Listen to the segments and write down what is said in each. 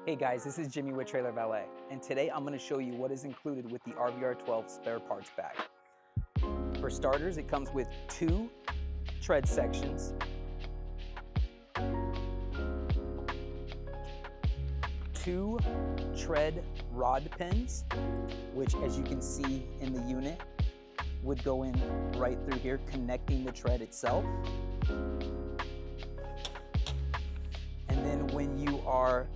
Hey guys, this is Jimmy with Trailer Valet, and today I'm going to show you what is included with the RVR 12 spare parts bag. For starters, it comes with 2 tread sections, 2 tread rod pins, which as you can see in the unit, would go in right through here, connecting the tread itself. And then when you are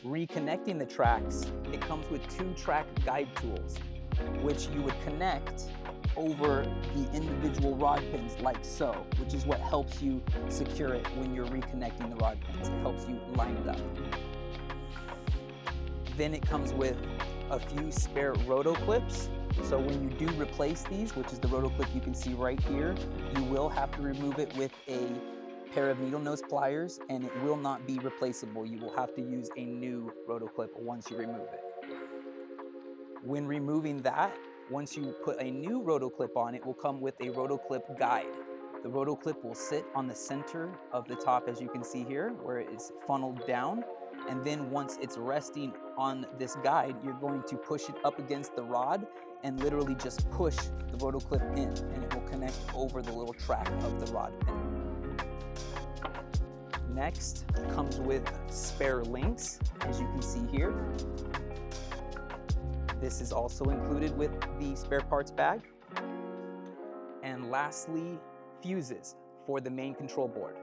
reconnecting the tracks, it comes with 2 track guide tools, which you would connect over the individual rod pins like so, which is what helps you secure it when you're reconnecting the rod pins. It helps you line it up. Then it comes with a few spare roto clips. So when you do replace these, which is the roto clip you can see right here, you will have to remove it with a pair of needle nose pliers, and it will not be replaceable. You will have to use a new roto clip once you remove it. When removing that, once you put a new roto clip on, it will come with a roto clip guide. The roto clip will sit on the center of the top, as you can see here, where it is funneled down. And then once it's resting on this guide, you're going to push it up against the rod and literally just push the roto clip in, and it will connect over the little track of the rod pin. Next comes with spare links, as you can see here. This is also included with the spare parts bag. And lastly, fuses for the main control board.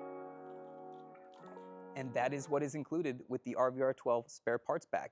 And that is what is included with the RVR 12 spare parts bag.